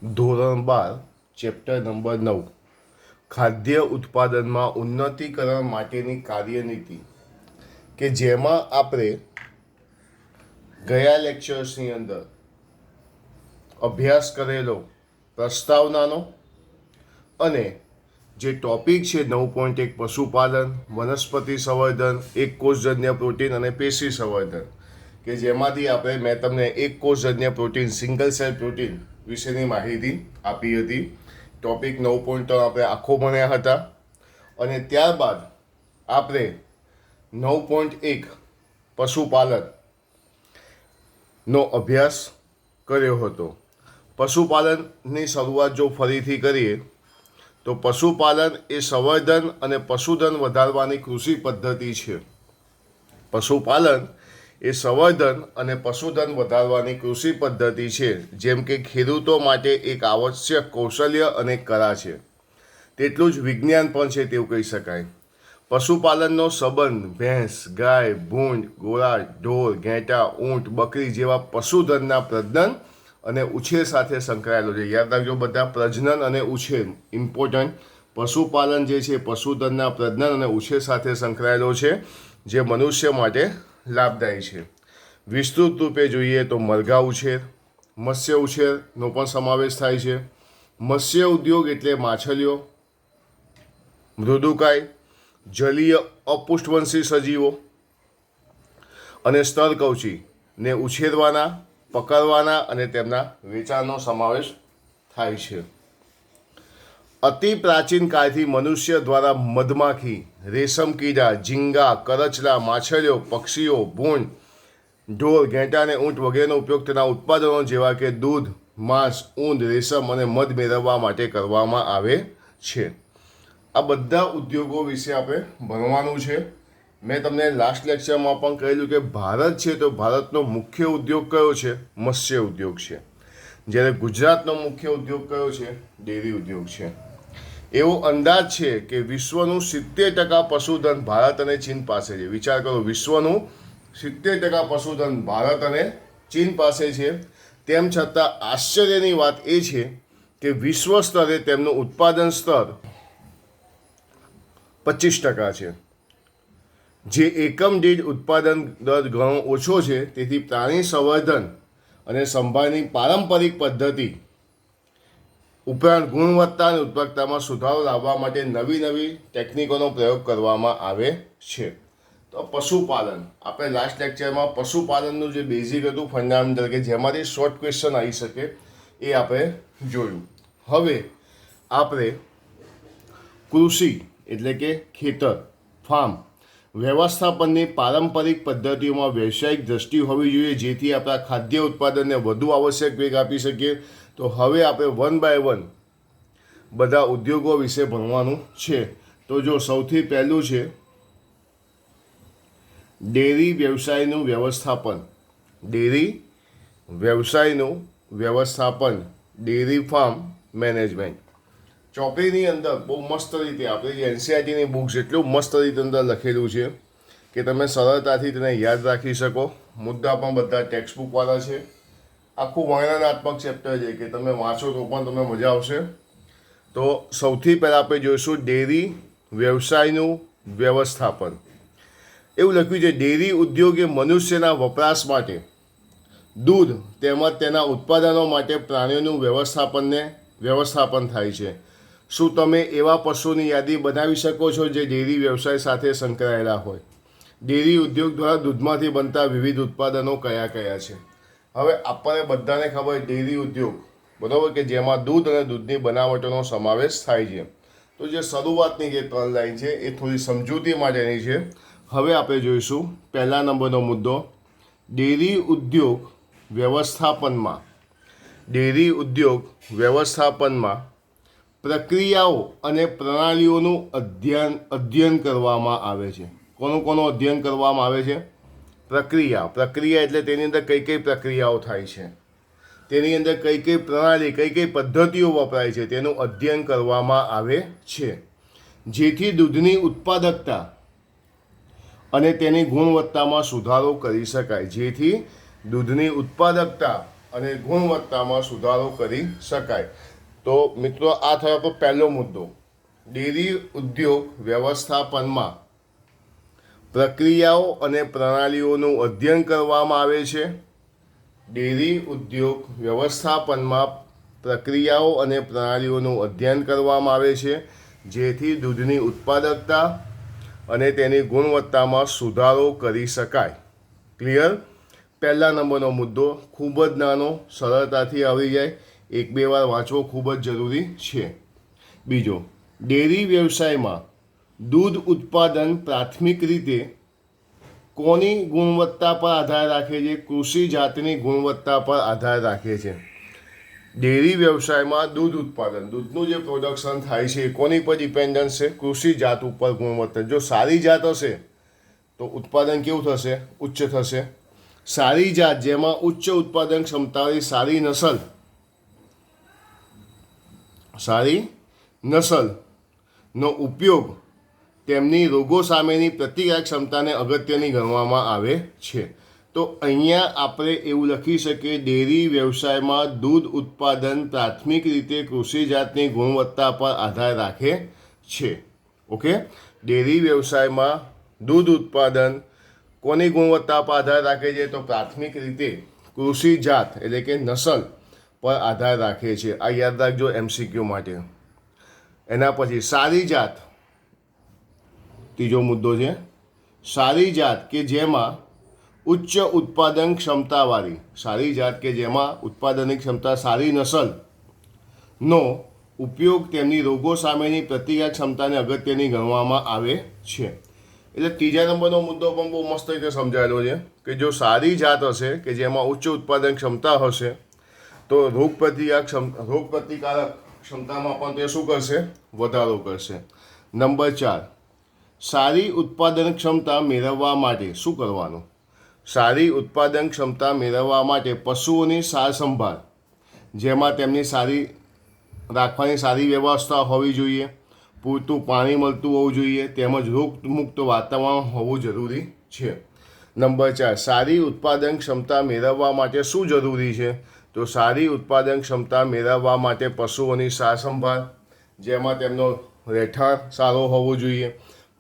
ધોરણ 12 chapter number 9 ખાદ્ય ઉત્પાદનમાં ઉન્નતીકરણ માટેની કાર્યનીતિ કે જેમાં આપણે ગયા લેક્ચર્સની અંદર અભ્યાસ કરેલો પ્રસ્તાવનાનો અને જે ટોપિક છે 9.1 પશુપાલન, વનસ્પતિ સંવર્ધન, એક કોષજન્ય પ્રોટીન અને પેશી સંવર્ધન કે જેમાંથી મેં તમને એક કોષજન્ય પ્રોટીન સિંગલ સેલ પ્રોટીન વિશેની માહિતી આપી હતી. ટોપિક 9.3 આપણે આખો ભણ્યા હતા અને ત્યારબાદ આપણે 9.1 પશુપાલનનો અભ્યાસ કર્યો હતો. પશુપાલનની શરૂઆત જો ફરીથી કરીએ તો પશુપાલન એ સંવર્ધન અને પશુધન વધારવાની કૃષિ પદ્ધતિ છે. પશુપાલન એ સંવર્ધન અને પશુધન વધારવાની કૃષિ પદ્ધતિ છે, જેમ કે ખેડૂતો માટે એક આવશ્યક કૌશલ્ય અને કળા છે, તેટલું જ વિજ્ઞાન પણ છે તેવું કહી શકાય. પશુપાલનનો સંબંધ ભેંસ, ગાય, ભૂંડ, ઘોડા, ઢોર, ઘેટાં, ઊંટ, બકરી જેવા પશુધનના પ્રજનન અને ઉછેર સાથે સંકળાયેલો છે. યાદ રાખજો બધા, પ્રજનન અને ઉછેર ઇમ્પોર્ટન્ટ. પશુપાલન જે છે પશુધનના પ્રજનન અને ઉછેર સાથે સંકળાયેલો છે, જે મનુષ્ય માટે લાભદાયી છે. વિસ્તૃત રૂપે જોઈએ તો મરઘા ઉછેર, મત્સ્ય ઉછેરનો પણ સમાવેશ થાય છે. મત્સ્ય ઉદ્યોગ એટલે માછલીઓ, મૃદુકાય, જલીય અપુષ્ઠવંશી સજીવો અને સ્તરકવચીને ઉછેરવાના, પકડવાના અને તેમના વેચાણનો સમાવેશ થાય છે. અતિ પ્રાચીન કાળથી મનુષ્ય દ્વારા મધમાખી, રેશમ કીડા, ઝીંગા, કરચલા, માછલીઓ, પક્ષીઓ, ભૂંડ, ઢોર, ઘેટાં અને ઊંટ વગેરેનો ઉપયોગ તેના ઉત્પાદનો જેવા કે દૂધ, માંસ, ઊન, રેશમ અને મધ મેળવવા માટે કરવામાં આવે છે. આ બધા ઉદ્યોગો વિશે આપણે ભણવાનું છે. મેં તમને લાસ્ટ લેક્ચરમાં પણ કહેલું કે ભારત છે તો ભારતનો મુખ્ય ઉદ્યોગ કયો છે? મત્સ્ય ઉદ્યોગ છે. જ્યારે ગુજરાતનો મુખ્ય ઉદ્યોગ કયો છે? ડેરી ઉદ્યોગ છે. એવો અંદાજ છે કે વિશ્વનું 70% પશુધન ભારત અને ચીન પાસે છે. વિચાર કરો, વિશ્વનું 70% પશુધન ભારત અને ચીન પાસે છે. તેમ છતાં આશ્ચર્યની વાત એ છે કે વિશ્વ સ્તરે તેમનું ઉત્પાદન સ્તર 25% છે, જે એકમ દીઠ ઉત્પાદન દર ઘણો ઓછો છે. તેથી પ્રાણી સંવર્ધન અને સંભાળની પારંપરિક પદ્ધતિ ઉપરાંત ગુણવત્તા અને ઉત્પાદકતામાં સુધારો લાવવા માટે નવી નવી ટેકનિકોનો પ્રયોગ કરવામાં આવે છે. તો પશુપાલન, આપણે લાસ્ટ લેક્ચરમાં પશુપાલનનું જે બેઝિક હતું ફંડામેન્ટલ, કે જેમાંથી શોર્ટ ક્વેશ્ચન આવી શકે એ આપણે જોયું. હવે આપણે કૃષિ એટલે કે ખેતર, ફાર્મ વ્યવસ્થાપનની પારંપરિક પદ્ધતિઓમાં વ્યવસાયિક દ્રષ્ટિ હોવી જોઈએ, જેથી આપણા ખાદ્ય ઉત્પાદનને વધુ આવશ્યક વેગ આપી શકીએ. તો હવે આપણે 1 by 1 બધા ઉદ્યોગો વિશે ભણવાનું છે. તો જો સૌથી પહેલું છે ડેરી વ્યવસાયનું વ્યવસ્થાપન. ડેરી વ્યવસાયનું વ્યવસ્થાપન, ડેરી ફાર્મ મેનેજમેન્ટ. ચોપડીની અંદર બહુ મસ્ત રીતે આપણે જે એનસીઆરટીની બુક્સ એટલું મસ્ત રીતે અંદર લખેલું છે કે તમે સરળતાથી તેને યાદ રાખી શકો. મુદ્દા પણ બધા ટેક્સ્ટ બુકવાળા છે. આખું વર્ણનાત્મક ચેપ્ટર છે કે તમે વાંચો તો પણ તમને મજા આવશે. તો સૌથી પહેલાં આપણે જોઈશું ડેરી વ્યવસાયનું વ્યવસ્થાપન. એવું લખ્યું છે, ડેરી ઉદ્યોગ એ મનુષ્યના વપરાશ માટે દૂધ તેમજ તેના ઉત્પાદનો માટે પ્રાણીઓનું વ્યવસ્થાપન થાય છે. શું તમે એવા પશુની યાદી બનાવી શકો છો જે ડેરી વ્યવસાય સાથે સંકળાયેલા હોય? ડેરી ઉદ્યોગ દ્વારા દૂધમાંથી બનતા વિવિધ ઉત્પાદનો કયા કયા છે? હવે આપણને બધાને ખબર ડેરી ઉદ્યોગ, બરાબર, કે જેમાં દૂધ અને દૂધની બનાવટોનો સમાવેશ થાય છે. તો જે શરૂઆતની જે 3 લાઈન છે એ થોડી સમજૂતી માટેની છે. હવે આપણે જોઈશું પહેલા નંબરનો મુદ્દો, ડેરી ઉદ્યોગ વ્યવસ્થાપનમાં. ડેરી ઉદ્યોગ વ્યવસ્થાપનમાં પ્રક્રિયાઓ અને પ્રણાલીઓનું અધ્યયન કરવામાં આવે છે. કોનું અધ્યયન કરવામાં આવે છે? પ્રક્રિયા એટલે તેની અંદર કઈ કઈ પ્રક્રિયાઓ થાય છે, તેની અંદર કઈ કઈ પ્રણાલી, કઈ કઈ પદ્ધતિઓ વપરાય છે, તેનું અધ્યયન કરવામાં આવે છે, જેથી દૂધની ઉત્પાદકતા અને તેની ગુણવત્તામાં સુધારો કરી શકાય. જેથી દૂધની ઉત્પાદકતા અને ગુણવત્તામાં સુધારો કરી શકાય. તો મિત્રો, આ થયો આપણો પહેલો મુદ્દો. ડેરી ઉદ્યોગ વ્યવસ્થાપનમાં પ્રક્રિયાઓ અને પ્રણાલીઓનું અધ્યયન કરવામાં આવે છે. ડેરી ઉદ્યોગ વ્યવસ્થાપનમાં પ્રક્રિયાઓ અને પ્રણાલીઓનું અધ્યયન કરવામાં આવે છે, જેથી દૂધની ઉત્પાદકતા અને તેની ગુણવત્તામાં સુધારો કરી શકાય. ક્લિયર? પહેલા નંબરનો મુદ્દો ખૂબ જ નાનો, સરળતાથી આવી જાય, એક બે વાર વાંચવો ખૂબ જ જરૂરી છે. બીજો, ડેરી વ્યવસાયમાં દૂધ ઉત્પાદન પ્રાથમિક રીતે કોની ગુણવત્તા પર આધાર રાખે છે? કૃષિ જાતની ગુણવત્તા પર આધાર રાખે છે. ડેરી વ્યવસાયમાં દૂધ ઉત્પાદન, દૂધનું જે પ્રોડક્શન થાય છે એ કોની પર ડિપેન્ડન્સ છે? કૃષિ જાત ઉપર ગુણવત્તા. જો સારી જાત હશે તો ઉત્પાદન કેવું થશે? ઉચ્ચ થશે. સારી જાત જેમાં ઉચ્ચ ઉત્પાદન ક્ષમતાવાળી સારી નસલનો ઉપયોગ તેમની રોગો સામેની પ્રતિકારક ક્ષમતાને અગત્યની ગણવામાં આવે છે. તો અહીંયા આપણે એવું લખી શકીએ, ડેરી વ્યવસાયમાં દૂધ ઉત્પાદન પ્રાથમિક રીતે કૃષિ જાતની ગુણવત્તા પર આધાર રાખે છે. ઓકે, ડેરી વ્યવસાયમાં દૂધ ઉત્પાદન કોની ગુણવત્તા પર આધાર રાખે છે? તો પ્રાથમિક રીતે કૃષિ જાત એટલે કે નસલ પર આધાર રાખે છે. આ યાદ રાખજો MCQ માટે. એના પછી સારી જાત, ત્રીજો મુદ્દો છે સારી જાત કે જેમાં ઉચ્ચ ઉત્પાદન ક્ષમતાવાળી, સારી જાત કે જેમાં ઉત્પાદનની ક્ષમતા સારી નસલનો ઉપયોગ તેમની રોગો સામેની પ્રતિકારક ક્ષમતાને અગત્યની ગણવામાં આવે છે. એટલે ત્રીજા નંબરનો મુદ્દો પણ બહુ મસ્ત રીતે સમજાયેલો છે કે જો સારી જાત હશે કે જેમાં ઉચ્ચ ઉત્પાદન ક્ષમતા હશે તો રોગ પ્રતિકારક ક્ષમતામાં પણ તે શું કરશે? વધારો કરશે. નંબર 4, સારી ઉત્પાદન ક્ષમતા મેળવવા માટે શું કરવાનું? સારી ઉત્પાદન ક્ષમતા મેળવવા માટે પશુઓની સાર સંભાળ, જેમાં તેમની રાખવાની સારી વ્યવસ્થા હોવી જોઈએ, પૂરતું પાણી મળતું હોવું જોઈએ, તેમજ રોગમુક્ત વાતાવરણ હોવું જરૂરી છે. નંબર 4, સારી ઉત્પાદન ક્ષમતા મેળવવા માટે શું જરૂરી છે? તો સારી ઉત્પાદન ક્ષમતા મેળવવા માટે પશુઓની સાર સંભાળ, જેમાં તેમનો રહેઠાણ સારો હોવો જોઈએ,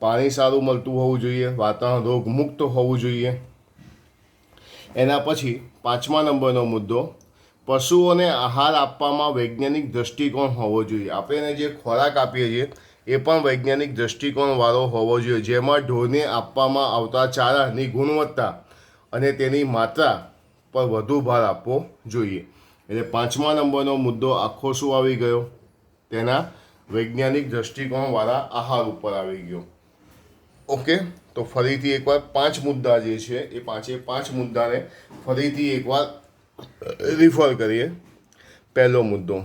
પાણી સારું મળતું હોવું જોઈએ, વાતાવરણ રોગમુક્ત હોવું જોઈએ. એના પછી 5મા નંબરનો મુદ્દો, પશુઓને આહાર આપવામાં વૈજ્ઞાનિક દૃષ્ટિકોણ હોવો જોઈએ. આપણે એને જે ખોરાક આપીએ છીએ એ પણ વૈજ્ઞાનિક દૃષ્ટિકોણવાળો હોવો જોઈએ, જેમાં ઢોરને આપવામાં આવતા ચારાની ગુણવત્તા અને તેની માત્રા પર વધુ ભાર આપવો જોઈએ. એટલે 5મા નંબરનો મુદ્દો આખો શું આવી ગયો? તેના વૈજ્ઞાનિક દૃષ્ટિકોણવાળા આહાર ઉપર આવી ગયો. ઓકે, તો ફરીથી એકવાર 5 મુદ્દા જે છે એ 5 મુદ્દાને ફરીથી એકવાર રિફર કરીએ. પહેલો મુદ્દો,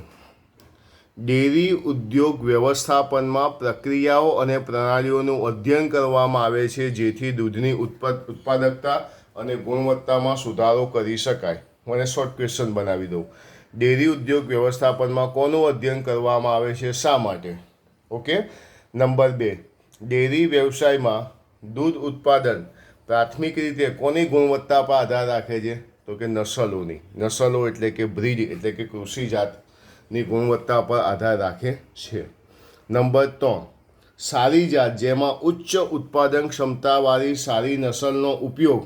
ડેરી ઉદ્યોગ વ્યવસ્થાપનમાં પ્રક્રિયાઓ અને પ્રણાલીઓનું અધ્યયન કરવામાં આવે છે, જેથી દૂધની ઉત્પાદકતા અને ગુણવત્તામાં સુધારો કરી શકાય. મને શોર્ટ ક્વેશ્ચન બનાવી દઉં. ડેરી ઉદ્યોગ વ્યવસ્થાપનમાં કોનું અધ્યયન કરવામાં આવે છે? શા માટે? ઓકે. નંબર 2, ડેરી વ્યવસાયમાં દૂધ ઉત્પાદન પ્રાથમિક રીતે કોની ગુણવત્તા પર આધાર રાખે છે? તો કે નસલોની. નસલો એટલે કે બ્રીડ એટલે કે કૃષિ જાતની ગુણવત્તા પર આધાર રાખે છે. નંબર 3, સારી જાત જેમાં ઉચ્ચ ઉત્પાદન ક્ષમતાવાળી સારી નસલનો ઉપયોગ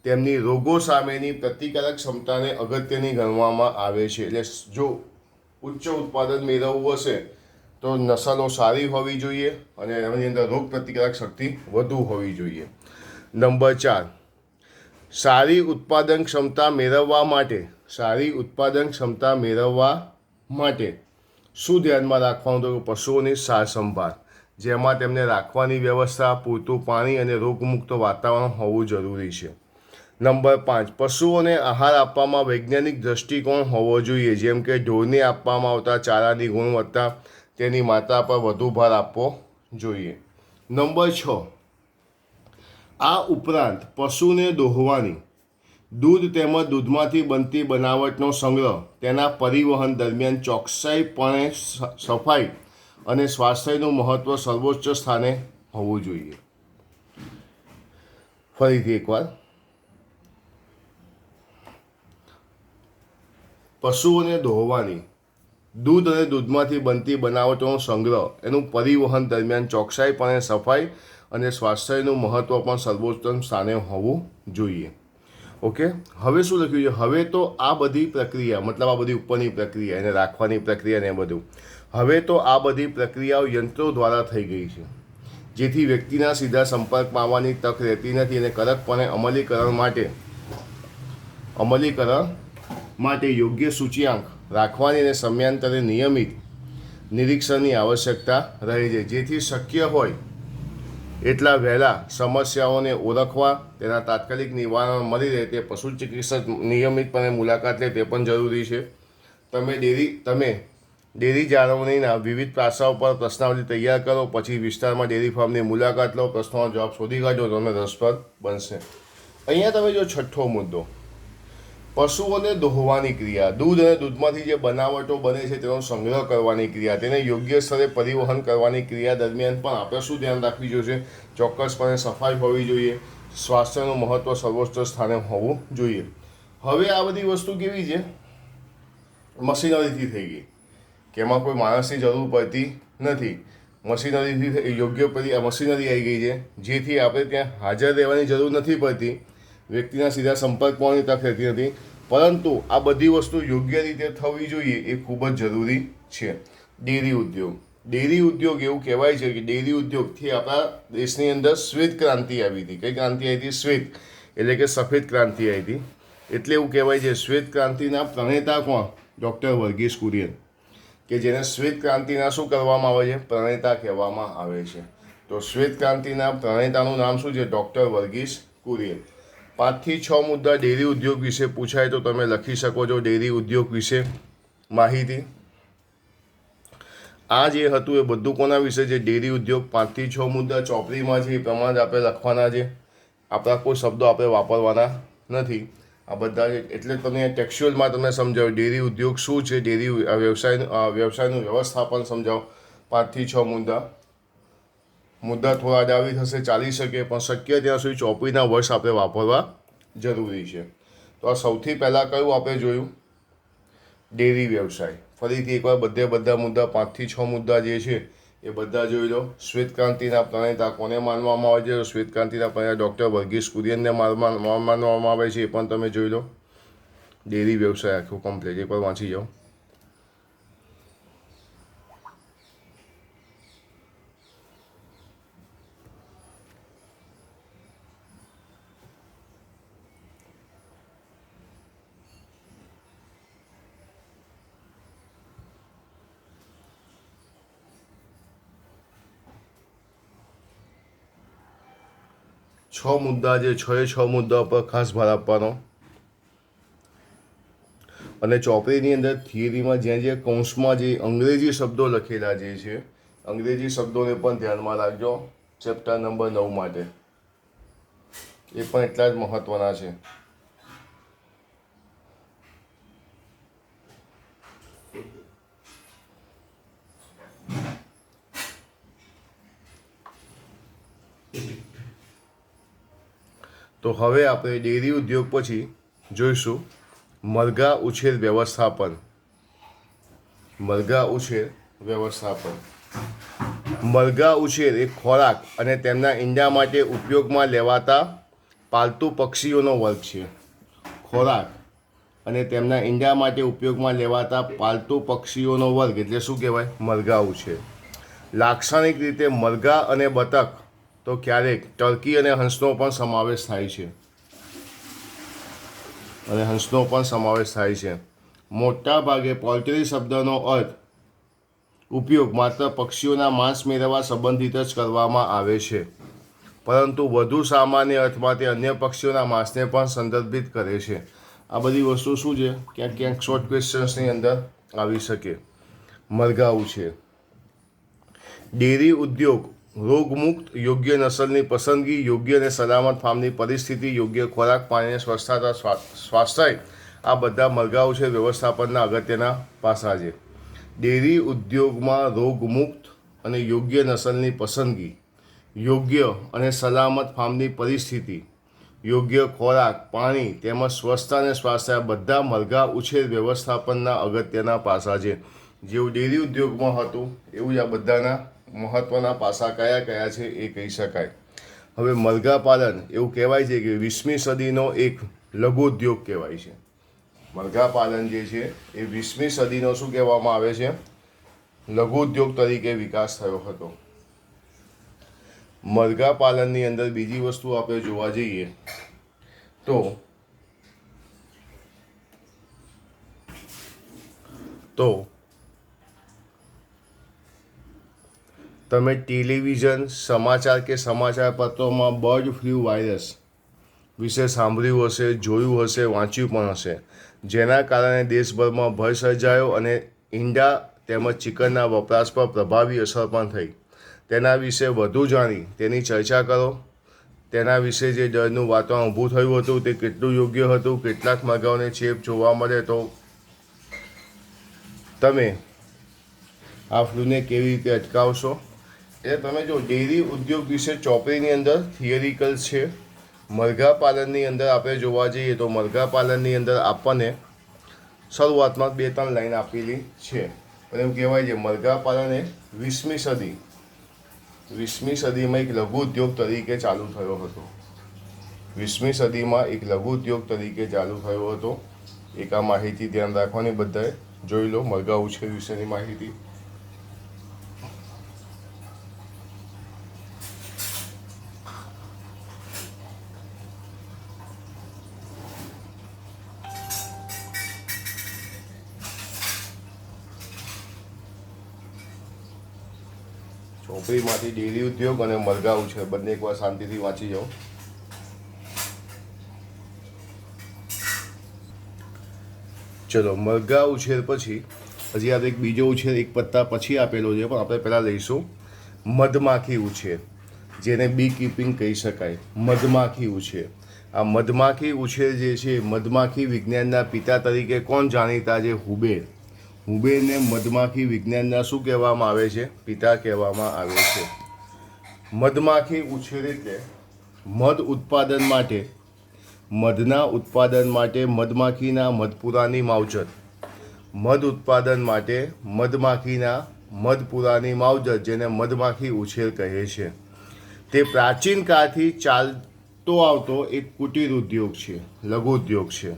તેમની રોગો સામેની પ્રતિકારક ક્ષમતાને અગત્યની ગણવામાં આવે છે. એટલે જો ઉચ્ચ ઉત્પાદન મેળવવું હશે તો નસલો સારી હોવી જોઈએ અને એની અંદર રોગ પ્રતિકારક શક્તિ વધુ હોવી જોઈએ. નંબર 4, સારી ઉત્પાદન ક્ષમતા મેળવવા માટે શું ધ્યાનમાં રાખવાનું? તો પશુઓની સાર સંભાળ, જેમાં તેમને રાખવાની વ્યવસ્થા, પૂરતું પાણી અને રોગમુક્ત વાતાવરણ હોવું જરૂરી છે. નંબર 5, પશુઓને આહાર આપવામાં વૈજ્ઞાનિક દૃષ્ટિકોણ હોવો જોઈએ, જેમ કે ઢોરને આપવામાં આવતા ચારાની ગુણવત્તા, તેની માત્રા પર વધુ ભાર આપવો જોઈએ. નંબર 6, આ ઉપરાંત પશુને દોહવાની, દૂધ તેમજ દૂધમાંથી બનતી બનાવટનો સંગ્રહ, તેના પરિવહન દરમિયાન ચોકસાઈપણે સફાઈ અને સ્વાસ્થ્યનું મહત્ત્વ સર્વોચ્ચ સ્થાને હોવું જોઈએ. ફરીથી એકવાર, પશુઓને દોહવાની, દૂધ અને દૂધમાંથી બનતી બનાવટોનો સંગ્રહ, એનું પરિવહન દરમિયાન ચોકસાઈપણે સફાઈ અને સ્વાસ્થ્યનું મહત્ત્વ પણ સર્વોત્તમ સ્થાને હોવું જોઈએ. ઓકે, હવે શું લખ્યું છે? હવે તો આ બધી પ્રક્રિયા, મતલબ આ બધી ઉપરની પ્રક્રિયા, એને રાખવાની પ્રક્રિયા ને એ બધું, હવે તો આ બધી પ્રક્રિયાઓ યંત્રો દ્વારા થઈ ગઈ છે, જેથી વ્યક્તિના સીધા સંપર્કમાં આવવાની તક રહેતી નથી અને કડકપણે અમલીકરણ માટે યોગ્ય સૂચિયાંક રાખવાની અને સમયાંતરે નિયમિત નિરીક્ષણની આવશ્યકતા રહે છે, જેથી શક્ય હોય એટલા વહેલા સમસ્યાઓને ઓળખવા, તેના તાત્કાલિક નિવારણ મળી રહે તે પશુ ચિકિત્સક નિયમિતપણે મુલાકાત લે તે પણ જરૂરી છે. તમે ડેરી જાળવણીના વિવિધ પાસાઓ પર પ્રશ્નાવલી તૈયાર કરો, પછી વિસ્તારમાં ડેરી ફાર્મની મુલાકાત લો, પ્રશ્નોનો જવાબ શોધી કાઢો, તમને રસપ્રદ બનશે. અહીંયા તમે જો છઠ્ઠો મુદ્દો, પશુઓને દોહવાની ક્રિયા, દૂધ અને દૂધમાંથી જે બનાવટો બને છે તેનો સંગ્રહ કરવાની ક્રિયા, તેને યોગ્ય સ્તરે પરિવહન કરવાની ક્રિયા દરમિયાન પણ આપણે શું ધ્યાન રાખવી જોઈએ? ચોક્કસપણે સફાઈ હોવી જોઈએ, સ્વાસ્થ્યનું મહત્ત્વ સર્વોચ્ચ સ્થાને હોવું જોઈએ. હવે આ બધી વસ્તુ કેવી છે? મશીનરીથી થઈ ગઈ, કે એમાં કોઈ માણસની જરૂર પડતી નથી. મશીનરીથી યોગ્ય મશીનરી આવી ગઈ છે, જેથી આપણે ત્યાં હાજર રહેવાની જરૂર નથી પડતી, વ્યક્તિના સીધા સંપર્કમાંની તક રહેતી નથી. પરંતુ આ બધી વસ્તુ યોગ્ય રીતે થવી જોઈએ એ ખૂબ જ જરૂરી છે. ડેરી ઉદ્યોગ એવું કહેવાય છે કે ડેરી ઉદ્યોગથી આપણા દેશની અંદર શ્વેત ક્રાંતિ આવી હતી. કઈ ક્રાંતિ આવી હતી? શ્વેત એટલે કે સફેદ ક્રાંતિ આવી હતી. એટલે એવું કહેવાય છે શ્વેત ક્રાંતિના પ્રણેતા કોણ? ડૉક્ટર વર્ગીસ કુરિયન, કે જેને શ્વેત ક્રાંતિના શું કરવામાં આવે છે? પ્રણેતા કહેવામાં આવે છે. તો શ્વેત ક્રાંતિના પ્રણેતાનું નામ શું છે? ડૉક્ટર વર્ગીસ કુરિયન. 5 થી 6 મુદ્દા ડેરી ઉદ્યોગ વિશે પૂછાય તો તમે લખી શકો છો ડેરી ઉદ્યોગ વિશે માહિતી. આ જે હતું એ બધું કોના વિશે છે? ડેરી ઉદ્યોગ. 5 થી 6 મુદ્દા ચોપડીમાં છે એ પ્રમાણે આપણે લખવાના છે, આપણા કોઈ શબ્દો આપણે વાપરવાના નથી. આ બધા એટલે તમને ટેક્સ્ચ્યુઅલમાં તમને સમજાવ્યું ડેરી ઉદ્યોગ શું છે, ડેરી વ્યવસાયનું વ્યવસ્થાપન સમજાવો. 5 થી 6 મુદ્દા થોડા ડાવી થશે, ચાલી શકે, પણ શક્ય ત્યાં સુધી ચોપડીના વર્ષ આપણે વાપરવા જરૂરી છે. તો આ સૌથી પહેલાં કયું આપણે જોયું? ડેરી વ્યવસાય. ફરીથી એકવાર બધા મુદ્દા 5 થી 6 મુદ્દા જે છે એ બધા જોઈ લો. શ્વેત ક્રાંતિના પ્રણેતા કોને માનવામાં આવે છે? શ્વેત ક્રાંતિના પ્રણેતા ડૉક્ટર વર્ગીસ કુરિયનને માનવામાં આવે છે, એ પણ તમે જોઈ લો. ડેરી વ્યવસાય આખું કમ્પ્લીટ એકવાર વાંચી જાઓ. છ મુદ્દા જે 6 મુદ્દા પર ખાસ ભાર આપવાનો. અને ચોપડીની અંદર થિયરીમાં જ્યાં કૌંસમાં જે અંગ્રેજી શબ્દો લખેલા જે છે, અંગ્રેજી શબ્દોને પણ ધ્યાનમાં રાખજો ચેપ્ટર નંબર 9 માટે. એ પણ એટલા જ મહત્ત્વના છે. તો હવે આપણે ડેરી ઉદ્યોગ પછી જોઈશું મરઘા ઉછેર વ્યવસ્થાપન. મરઘા ઉછેર એ ખોરાક અને તેમના ઈંડા માટે ઉપયોગમાં લેવાતા પાલતુ પક્ષીઓનો વર્ગ છે. ખોરાક અને તેમના ઈંડા માટે ઉપયોગમાં લેવાતા પાલતુ પક્ષીઓનો વર્ગ એટલે શું કહેવાય? મરઘા ઉછેર. લાક્ષણિક રીતે મરઘા અને બતક, તો ક્યારેક ટર્કી અને હંસનો પણ સમાવેશ થાય છે. મોટા ભાગે પોલ્ટ્રી શબ્દનો ઉપયોગ માત્ર પક્ષીઓના માંસ મેળવવા સંબંધિત જ કરવામાં આવે છે, પરંતુ વધુ સામાન્ય અર્થમાં તે અન્ય પક્ષીઓના માંસને પણ સંદર્ભિત કરે છે. આ બધી વસ્તુ શું છે? ક્યાંક શોર્ટ ક્વેશ્ચન્સની અંદર આવી શકે. મરઘા ઉછેર. ડેરી ઉદ્યોગ રોગમુક્ત, યોગ્ય નસલની પસંદગી, યોગ્ય અને સલામત ફાર્મની પરિસ્થિતિ, યોગ્ય ખોરાક, પાણીની સ્વચ્છતા, સ્વાસ્થ્ય, આ બધા મરઘા ઉછેર વ્યવસ્થાપનના અગત્યના પાસા છે. ડેરી ઉદ્યોગમાં રોગમુક્ત અને યોગ્ય નસલની પસંદગી, યોગ્ય અને સલામત ફાર્મની પરિસ્થિતિ, યોગ્ય ખોરાક, પાણી તેમજ સ્વચ્છતા અને સ્વાસ્થ્ય બધા મરઘા ઉછેર વ્યવસ્થાપનના અગત્યના પાસા છે. જેવું ડેરી ઉદ્યોગમાં હતું એવું જ આ બધાના મહત્ત્વના પાસા કયા કયા છે એ કહી શકાય. હવે મરઘા પાલન એવું કહેવાય છે કે 20મી સદીનો એક લઘુ ઉદ્યોગ કહેવાય છે. મરઘા પાલન જે છે એ 20મી સદીનો શું કહેવામાં આવે છે? લઘુ ઉદ્યોગ તરીકે વિકાસ થયો હતો. મરઘા પાલનની અંદર બીજી વસ્તુ આપણે જોવા જઈએ તો તમે ટેલિવિઝન, સમાચાર કે સમાચાર પત્રોમાં બર્ડ ફ્લૂ વાયરસ વિશે સાંભળ્યું હશે, જોયું હશે, વાંચ્યું પણ હશે, જેના કારણે દેશભરમાં ભય સર્જાયો અને ઈંડા તેમજ ચિકનના વપરાશ પર પ્રભાવી અસર પણ થઈ. તેના વિશે વધુ જાણી તેની ચર્ચા કરો. તેના વિશે જે ડરનું વાતાવરણ ઊભું થયું હતું તે કેટલું યોગ્ય હતું, કેટલાક મરઘાઓને ચેપ જોવા મળે તો તમે આ ફ્લૂને કેવી રીતે અટકાવશો. એટલે તમે જો ડેરી ઉદ્યોગ વિશે ચોપડીની અંદર થિયરિકલ છે. મરઘા પાલનની અંદર આપણે જોવા જઈએ તો મરઘા પાલનની અંદર આપણને શરૂઆતમાં 2-3 લાઈન આપેલી છે. પણ એવું કહેવાય છે મરઘા પાલન એ 20મી સદીમાં એક લઘુ ઉદ્યોગ તરીકે ચાલુ થયો હતો. 20મી સદીમાં એક લઘુ ઉદ્યોગ તરીકે ચાલુ થયો હતો. એક આ માહિતી ધ્યાન રાખવાની બધાએ જોઈ લો મરઘા ઉછેર વિશેની માહિતી. ચોપડીમાંથી ડેરી ઉદ્યોગ અને મરઘા ઉછેર બંને એકવાર શાંતિથી વાંચી જાઓ. ચલો, મરઘા ઉછેર પછી હજી આપણે એક બીજો ઉછેર એક પત્તા પછી આપેલો છે, પણ આપણે પહેલાં લઈશું મધમાખી ઉછેર, જેને બી કીપિંગ કહી શકાય. મધમાખી ઉછેર, આ મધમાખી ઉછેર જે છે, મધમાખી વિજ્ઞાનના પિતા તરીકે કોણ જાણીતા છે? હુબેર. હુબેરને મધમાખી વિજ્ઞાનના શું કહેવામાં આવે છે? પિતા કહેવામાં આવે છે. મધમાખી ઉછેર એટલે મધ ઉત્પાદન માટે, મધના ઉત્પાદન માટે મધમાખીના મધપૂરાની માવજત. મધ ઉત્પાદન માટે મધમાખીના મધપૂરાની માવજત, જેને મધમાખી ઉછેર કહે છે. તે પ્રાચીન કાળથી ચાલતો આવતો એક કુટીર ઉદ્યોગ છે, લઘુ ઉદ્યોગ છે.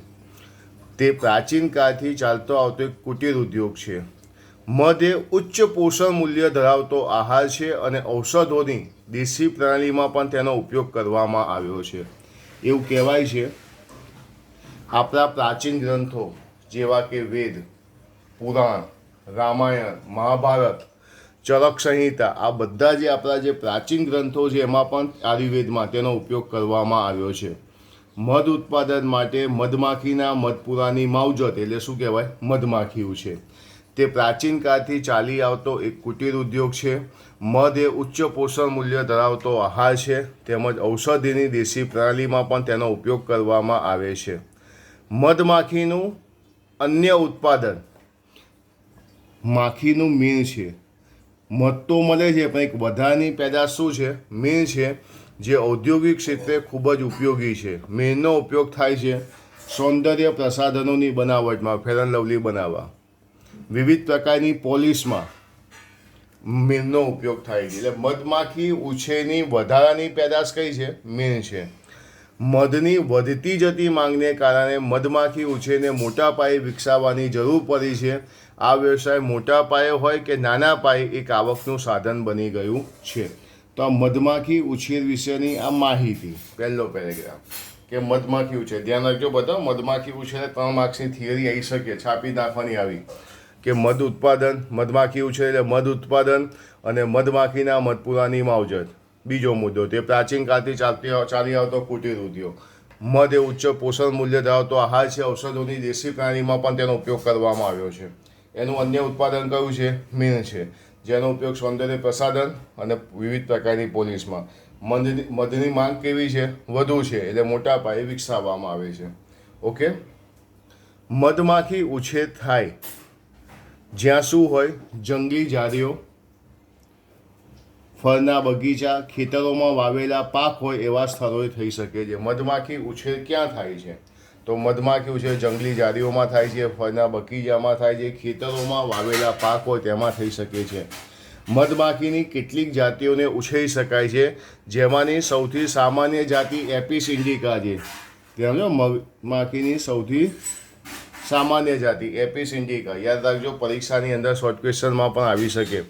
તે પ્રાચીન કાળથી ચાલતો આવતો એક કુટીર ઉદ્યોગ છે. મધ એ ઉચ્ચ પોષણ મૂલ્ય ધરાવતો આહાર છે અને ઔષધોની દેશી પ્રણાલીમાં પણ તેનો ઉપયોગ કરવામાં આવ્યો છે. એવું કહેવાય છે આપણા પ્રાચીન ગ્રંથો જેવા કે વેદ, પુરાણ, રામાયણ, મહાભારત, ચરક સંહિતા, આ બધા જે આપણા જે પ્રાચીન ગ્રંથો છે એમાં પણ આયુર્વેદમાં તેનો ઉપયોગ કરવામાં આવ્યો છે. મધ ઉત્પાદન માટે મધમાખીના મધપૂરાની માવજત એટલે શું કહેવાય? મધમાખી ઉછેર. તે પ્રાચીન કાળથી ચાલી આવતો એક કુટીર ઉદ્યોગ છે. મધ એ ઉચ્ચ પોષણ મૂલ્ય ધરાવતો આહાર છે, તેમજ ઔષધિની દેશી પ્રણાલીમાં પણ તેનો ઉપયોગ કરવામાં આવે છે. મધમાખીનું અન્ય ઉત્પાદન માખીનું મીણ છે. મધ તો મળે છે પણ એક વધારાની પેદાશ શું છે? મીણ છે, જે ઔદ્યોગિક ક્ષેત્રે ખૂબ જ ઉપયોગી છે. મીણનો ઉપયોગ થાય છે સૌંદર્ય પ્રસાધનોની બનાવટમાં, ફેર એન્ડ લવલી બનાવવા, વિવિધ પ્રકારની પોલિશમાં મીણનો ઉપયોગ થાય છે. એટલે મધમાખી ઉછેરની વધારાની પેદાશ કઈ છે? મીણ છે. મધની વધતી જતી માંગને કારણે મધમાખી ઉછેરને મોટા પાયે વિકસાવવાની જરૂર પડી છે. આ વ્યવસાય મોટા પાયે હોય કે નાના પાયે એક આવકનું સાધન બની ગયું છે. તો આ મધમાખી ઉછેર વિશેની આ માહિતી, પહેલો પેરેગ્રાફ કે મધમાખી ઉછેર. ધ્યાન રાખજો બધા, મધમાખી ઉછેર 3 માર્ક્સની થિયરી આવી શકે, છાપી નાખવાની આવી કે મધ ઉત્પાદન, મધમાખી ઉછેર એટલે મધ ઉત્પાદન અને મધમાખીના મધપૂરાની માવજત. બીજો મુદ્દો, તે પ્રાચીન કાળથી ચાલી આવતો કુટીર ઉદ્યોગ. મધ એ ઉચ્ચ પોષણ મૂલ્ય ધરાવતો આહાર છે, ઔષધોની દેશી પ્રાણીમાં પણ તેનો ઉપયોગ કરવામાં આવ્યો છે. એનું અન્ય ઉત્પાદન કયું છે? મીણ છે, જેનો ઉપયોગ સૌંદર્ય પ્રસાધન અને વિવિધ પ્રકારની પોલિશમાં. મધની માંગ કેવી છે? વધુ છે, એટલે મોટા પાયે વિકસાવવામાં આવે છે. ઓકે. મધમાખી ઉછેર થાય જ્યાં શું હોય? જંગલી ઝાડીઓ ફળના બગીચા, ખેતરોમાં વાવેલા પાક હોય એવા સ્થળોએ થઈ શકે છે. મધમાખી ઉછેર ક્યાં થાય છે? તો મધમાખી ઉછેર જંગલી ઝાડીઓમાં થાય છે, ફળના બગીચામાં થાય છે, ખેતરોમાં વાવેલા પાક હોય તેમાં થઈ શકે છે. મધમાખીની કેટલીક જાતિઓને ઉછેરી શકાય છે, જેમાંની સૌથી સામાન્ય જાતિ એપિસ ઇન્ડિકા છે. સમજો, મધમાખીની સૌથી સામાન્ય જાતિ એપિસ ઇન્ડિકા. યાદ રાખજો, પરીક્ષાની અંદર શોર્ટ ક્વેશ્ચનમાં પણ આવી શકે.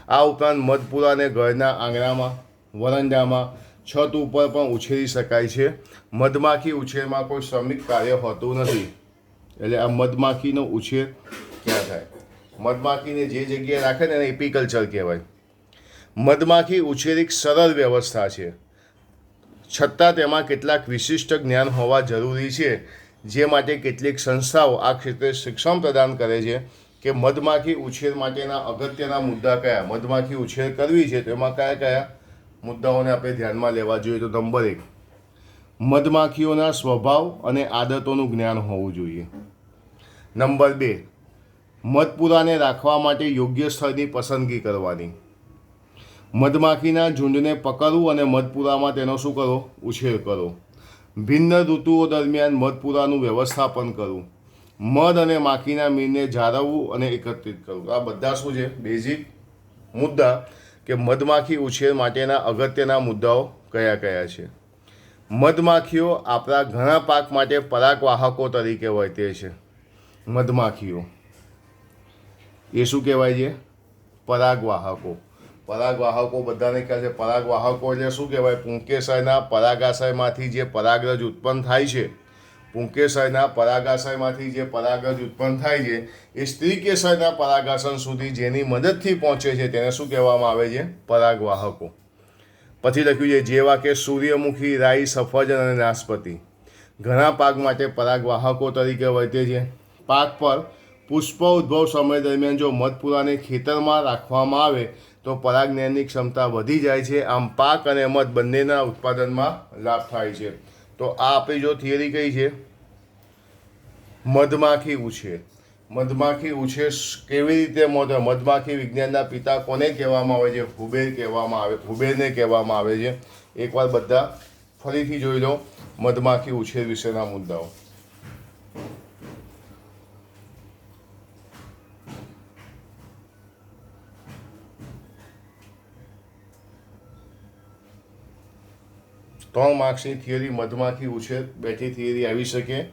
આ ઉપરાંત મધપુરાને ઘરના આંગણામાં, વરંડામાં, છત ઉપર પણ ઉછેરી શકાય છે. મધમાખી ઉછેરમાં કોઈ શ્રમિક કાર્ય હોતું નથી. એટલે આ મધમાખીનો ઉછેર ક્યાં થાય? મધમાખીને જે જગ્યાએ રાખે ને એને એપીકલ્ચર કહેવાય. મધમાખી ઉછેર એક સરળ વ્યવસ્થા છે, છતાં તેમાં કેટલાક વિશિષ્ટ જ્ઞાન હોવા જરૂરી છે, જે માટે કેટલીક સંસ્થાઓ આ ક્ષેત્રે શિક્ષણ પ્રદાન કરે છે કે મધમાખી ઉછેર માટેના અગત્યના મુદ્દા કયા. મધમાખી ઉછેર કરવી છે તો એમાં કયા કયા મુદ્દાઓને આપણે ધ્યાનમાં લેવા જોઈએ? તો નંબર 1, મધમાખીઓના સ્વભાવ અને આદતોનું જ્ઞાન હોવું જોઈએ. નંબર 2, મધપુરાને રાખવા માટે યોગ્ય સ્થળની પસંદગી કરવાની. મધમાખીના ઝુંડને પકડવું અને મધપુરામાં તેનો શું કરો? ઉછેર કરો. ભિન્ન ઋતુઓ દરમિયાન મધપુરાનું વ્યવસ્થાપન કરવું. મધ અને માખીના મીણને જાળવવું અને એકત્રિત કરવું. આ બધા શું છે? બેઝિક મુદ્દા કે મધમાખી ઉછેર માટેના અગત્યના મુદ્દાઓ કયા કયા છે. મધમાખીઓ આપણા ઘણા પાક માટે પરાગવાહકો તરીકે વર્તે છે. મધમાખીઓ એ શું કહેવાય છે? પરાગવાહકો. પરાગવાહકો બધાને ખ્યાલ છે. પરાગવાહકો એટલે શું કહેવાય? પુંકેસરના પરાગાશયમાંથી જે પરાગરજ ઉત્પન્ન થાય છે, પુંકેસરના પરાગાશયમાંથી જે પરાગરજ ઉત્પન્ન થાય છે એ સ્ત્રીકેસરના પરાગાશય સુધી જેની મદદથી પહોંચે છે તેને શું કહેવામાં આવે છે? પરાગવાહકો. પછી લખ્યું છે જેવા કે સૂર્યમુખી, રાઈ, સફરજન અને નાશપતિ ઘણા પાક માટે પરાગવાહકો તરીકે વર્તે છે. પાક પર પુષ્પ ઉદ્ભવ સમય દરમિયાન જો મધપુરાને ખેતરમાં રાખવામાં આવે તો પરાગજનનની ક્ષમતા વધી જાય છે. આમ પાક અને મધ બંનેના ઉત્પાદનમાં લાભ થાય છે. તો આ આપણી જો થિયરી કઈ છે? મધમાખી ઉછેર. મધમાખી ઉછેર કેવી રીતે મધમાખી વિજ્ઞાનના પિતા કોને કહેવામાં આવે છે? હુબેર કહેવામાં આવે, હુબેરને કહેવામાં આવે છે. એકવાર બધા ફરીથી જોઈ લો મધમાખી ઉછેર વિશેના મુદ્દાઓ. ત્રણ માર્ક્સની થિયરી મધમાખી ઉછેર, બેઠી થિયરી આવી શકે.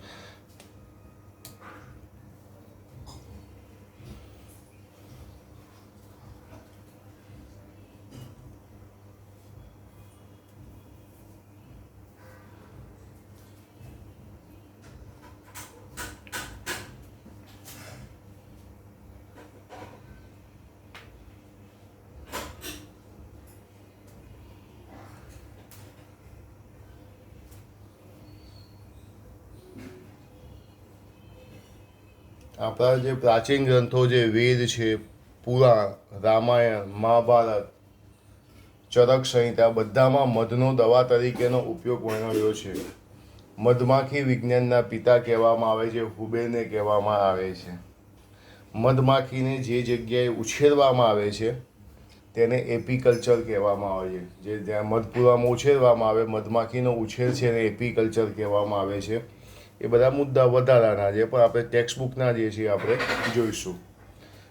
આપણા જે પ્રાચીન ગ્રંથો છે, વેદ છે, પુરાણ, રામાયણ, મહાભારત, ચરક સંહિતા બધામાં મધનો દવા તરીકેનો ઉપયોગ વર્ણવ્યો છે. મધમાખી વિજ્ઞાનના પિતા કહેવામાં આવે છે, હુબેરને કહેવામાં આવે છે. મધમાખીને જે જગ્યાએ ઉછેરવામાં આવે છે તેને એપીકલ્ચર કહેવામાં આવે છે. જે જ્યાં મધપુરામાં ઉછેરવામાં આવે, મધમાખીનો ઉછેર છે એને એપીકલ્ચર કહેવામાં આવે છે. એ બધા મુદ્દા વધારાના છે પણ આપણે ટેક્સ્ટબુકના જે છે આપણે જોઈશું.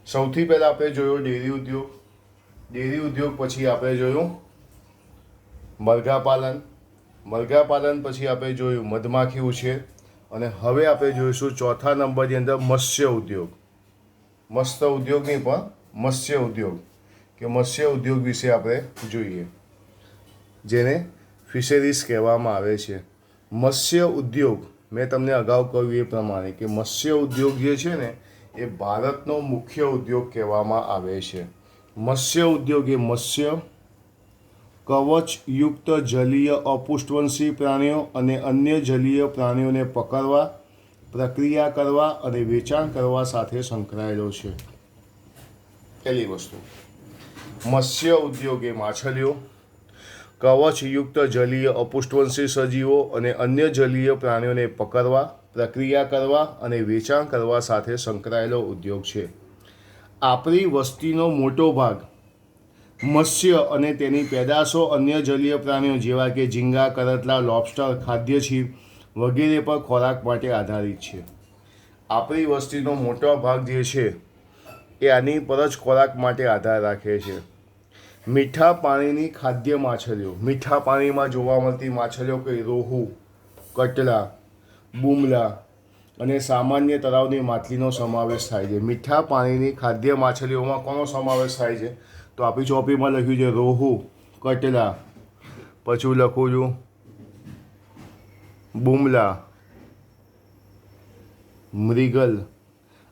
સૌથી પહેલાં આપણે જોયો ડેરી ઉદ્યોગ. ડેરી ઉદ્યોગ પછી આપણે જોયું મરઘાપાલન. મરઘાપાલન પછી આપણે જોયું મધમાખી ઉછેર. અને હવે આપણે જોઈશું ચોથા નંબરની અંદર મત્સ્ય ઉદ્યોગ. મત્સ્ય ઉદ્યોગ નહીં પણ મત્સ્ય ઉદ્યોગ, કે મત્સ્ય ઉદ્યોગ વિશે આપણે જોઈએ, જેને ફિશરીઝ કહેવામાં આવે છે. મત્સ્ય ઉદ્યોગ મેં તમને અગાઉ કહ્યું એ પ્રમાણે કે મત્સ્ય ઉદ્યોગ જે છે ને એ ભારતનો મુખ્ય ઉદ્યોગ કહેવામાં આવે છે. મત્સ્ય ઉદ્યોગ એ મત્સ્ય, કવચયુક્ત જલીય અપૃષ્ઠવંશી પ્રાણીઓ અને અન્ય જલીય પ્રાણીઓને પકડવા, પ્રક્રિયા કરવા અને વેચાણ કરવા સાથે સંકળાયેલો છે. પહેલી વસ્તુ, મત્સ્ય ઉદ્યોગ એ માછલીઓ, કવચયુક્ત જલીય અપૃષ્ઠવંશી સજીવો અને અન્ય જલીય પ્રાણીઓને પકડવા, પ્રક્રિયા કરવા અને વેચાણ કરવા સાથે સંકળાયેલો ઉદ્યોગ છે. આપણી વસ્તીનો મોટો ભાગ મત્સ્ય અને તેની પેદાશો અન્ય જલીય પ્રાણીઓ જેવા કે ઝીંગા, કરટલા, લોબસ્ટર, ખાદ્ય જીવ વગેરે પર ખોરાક માટે આધારિત છે. આપણી વસ્તીનો મોટો ભાગ જે છે એ આની પર જ ખોરાક માટે આધાર રાખે છે. મીઠા પાણીની ખાદ્ય માછલીઓ. મીઠા પાણીમાં જોવા મળતી માછલીઓ કઈ? રોહુ, કટલા, બુમલા અને સામાન્ય તળાવની માછલીનો સમાવેશ થાય છે. મીઠા પાણીની ખાદ્ય માછલીઓમાં કોનો સમાવેશ થાય છે? તો આપણી ચોપડીમાં લખ્યું છે રોહુ, કટલા, પછી લખું છું બુમલા, મૃગલ.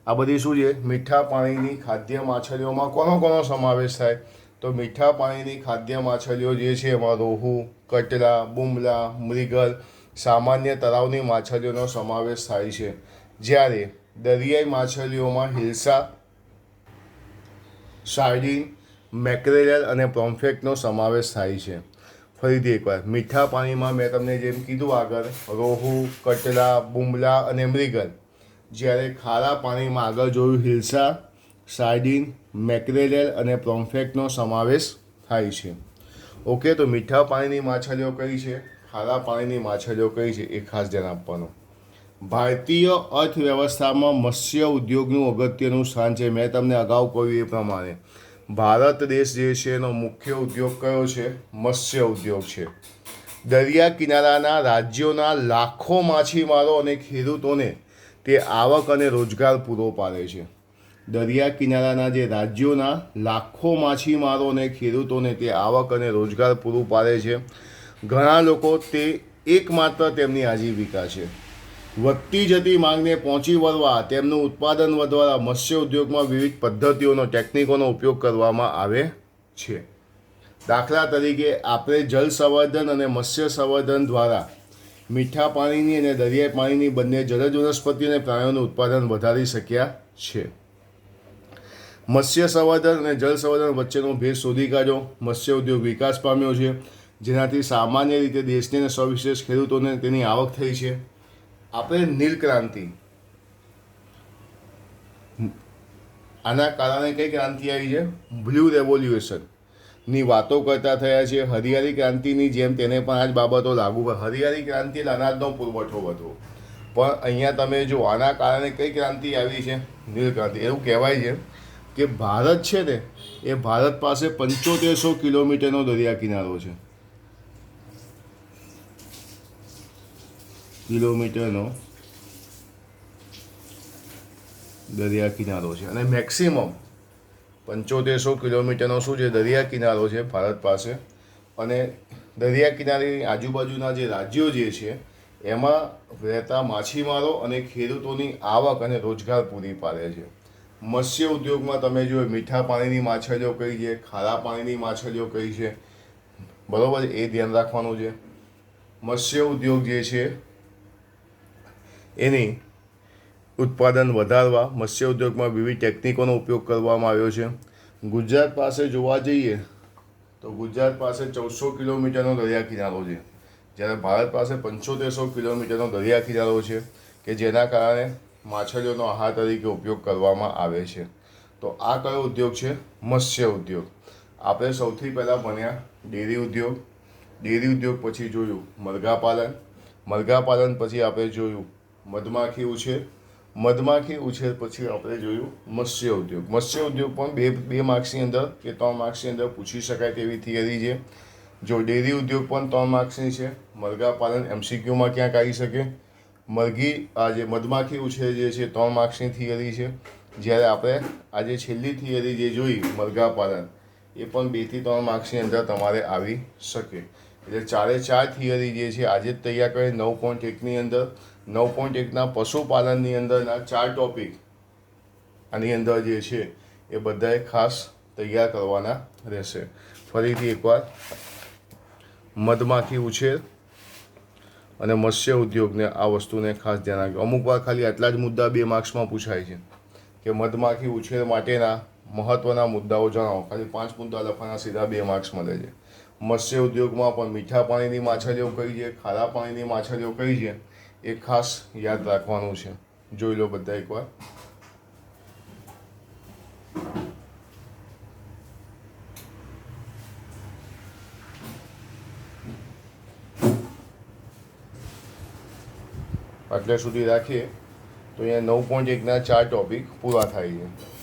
આ બધી શું છે? મીઠા પાણીની ખાદ્ય માછલીઓમાં કોનો સમાવેશ થાય? તો મીઠા પાણીની ખાદ્ય માછલીઓ જે છે એમાં રોહુ, કટલા, બુમલા, મૃગલ, સામાન્ય તળાવની માછલીઓનો સમાવેશ થાય છે. જ્યારે દરિયાઈ માછલીઓમાં હિલ્સા, સાર્ડિન, મેક્રેલ અને પોમ્ફ્રેટનો સમાવેશ થાય છે. ફરીથી એકવાર, મીઠા પાણીમાં મેં તમને જેમ કીધું આગળ, રોહુ, કટલા, બુમલા અને મૃગલ. જ્યારે ખારા પાણીમાં આગળ જોયું હિલ્સા, સાર્ડિન, મેક્રેલ અને પોમ્ફ્રેટનો સમાવેશ થાય છે. ઓકે, તો મીઠા પાણીની માછલીઓ કઈ છે, ખારા પાણીની માછલીઓ કઈ છે એ ખાસ ધ્યાન આપવાનું. ભારતીય અર્થવ્યવસ્થામાં મત્સ્ય ઉદ્યોગનું અગત્યનું સ્થાન છે. મેં તમને અગાઉ કહ્યું એ પ્રમાણે ભારત દેશ જે છે એનો મુખ્ય ઉદ્યોગ કયો છે? મત્સ્ય ઉદ્યોગ છે. દરિયા કિનારાના રાજ્યોના લાખો માછીમારો અને ખેડૂતોને તે આવક અને રોજગાર પૂરો પાડે છે. દરિયા કિનારાના જે રાજ્યોના લાખો માછીમારો અને ખેડૂતોને તે આવક અને રોજગાર પૂરું પાડે છે. ઘણા લોકો તે એકમાત્ર તેમની આજીવિકા છે. વધતી જતી માંગને પહોંચી વળવા તેમનું ઉત્પાદન વધવા મત્સ્ય ઉદ્યોગમાં વિવિધ પદ્ધતિઓનો, ટેકનિકોનો ઉપયોગ કરવામાં આવે છે. દાખલા તરીકે આપણે જળ સંવર્ધન અને મત્સ્ય સંવર્ધન દ્વારા મીઠા પાણીની અને દરિયાઈ પાણીની બંને જલજ વનસ્પતિ અને પ્રાણીઓનું ઉત્પાદન વધારી શક્યા છે. મત્સ્ય સંવર્ધન અને જળ સંવર્ધન વચ્ચેનો ભેદ શોધી કાઢો. મત્સ્ય ઉદ્યોગ વિકાસ પામ્યો છે, જેનાથી સામાન્ય રીતે દેશને અને સવિશેષ ખેડૂતોને તેની આવક થઈ છે. આપણે નીલ ક્રાંતિ, આના કારણે કઈ ક્રાંતિ આવી છે? બ્લુ રેવોલ્યુશન ની વાતો કરતા થયા છે. હરિયાળી ક્રાંતિની જેમ તેને પણ આ જ બાબતો લાગુ પડે. હરિયાળી ક્રાંતિ એટલે અનાજનો પુરવઠો વધવો, પણ અહીંયા તમે જો આના કારણે કઈ ક્રાંતિ આવી છે? નીલ ક્રાંતિ. એવું કહેવાય છે કે ભારત છે ને એ ભારત પાસે 7500 કિલોમીટરનો દરિયા કિનારો છે. કિલોમીટરનો દરિયા કિનારો છે અને મેક્સિમમ 7500 કિલોમીટરનો શું છે? દરિયા કિનારો છે ભારત પાસે. અને દરિયા કિનારેની આજુબાજુના જે રાજ્યો જે છે એમાં રહેતા માછીમારો અને ખેડૂતોની આવક અને રોજગાર પૂરી પાડે છે. મત્સ્ય ઉદ્યોગમાં તમે જો મીઠા પાણીની માછલીઓ કઈ છે, ખારા પાણીની માછલીઓ કઈ છે, બરાબર, એ ધ્યાન રાખવાનું છે. મત્સ્ય ઉદ્યોગ જે છે એની ઉત્પાદન વધારવા મત્સ્ય ઉદ્યોગમાં વિવિધ ટેકનિકોનો ઉપયોગ કરવામાં આવ્યો છે. ગુજરાત પાસે જોવા જઈએ તો ગુજરાત પાસે 1400 કિલોમીટરનો દરિયા કિનારો છે, જ્યારે ભારત પાસે 7500 કિલોમીટરનો દરિયા કિનારો છે કે જેના કારણે માછલીઓનો આહાર તરીકે ઉપયોગ કરવામાં આવે છે. તો આ કયો ઉદ્યોગ છે? મત્સ્ય ઉદ્યોગ. આપણે સૌથી પહેલાં ભણ્યા ડેરી ઉદ્યોગ. ડેરી ઉદ્યોગ પછી જોયું મરઘા પાલન. મરઘા પાલન પછી આપણે જોયું મધમાખી ઉછેર. મધમાખી ઉછેર પછી આપણે જોયું મત્સ્ય ઉદ્યોગ. મત્સ્ય ઉદ્યોગ પણ બે માર્ક્સની અંદર કે 3 માર્ક્સની અંદર પૂછી શકાય તેવી થિયરી છે. જો ડેરી ઉદ્યોગ પણ 3 માર્ક્સની છે. મરઘા પાલન MCQમાં ક્યાંક આવી શકે. જે મધમાખી ઉછેર જે છે 3 માર્ક્સની થિયરી છે. જ્યારે આપણે આજે છેલ્લી થિયરી જે જોઈ મરઘા પાલન એ પણ 2 થી 3 માર્ક્સની અંદર તમારે આવી શકે. એટલે 4 થિયરી જે છે આજે જ તૈયાર કરી 9.1ની અંદર 9.1ના પશુપાલનની અંદરના 4 ટોપિક આની અંદર જે છે એ બધાએ ખાસ તૈયાર કરવાના રહેશે. ફરીથી એકવાર, મધમાખી ઉછેર અને મત્સ્ય ઉદ્યોગને આ વસ્તુને ખાસ ધ્યાન રાખજો. અમુક વાર ખાલી આટલા જ મુદ્દા 2 માર્ક્સમાં પૂછાય છે કે મધમાખી ઉછેર માટેના મહત્ત્વના મુદ્દાઓ જણાવો. ખાલી 5 મુદ્દા લખવાના, સીધા 2 માર્ક્સ મળે છે. મત્સ્ય ઉદ્યોગમાં પણ મીઠા પાણીની માછલીઓ કઈ છે, ખારા પાણીની માછલીઓ કઈ છે એ ખાસ યાદ રાખવાનું છે. જોઈ લો બધા એકવાર. આટલે સુધી રાખીએ તો અહીંયા 9.1ના 4 ટોપિક પૂરા થાય છે.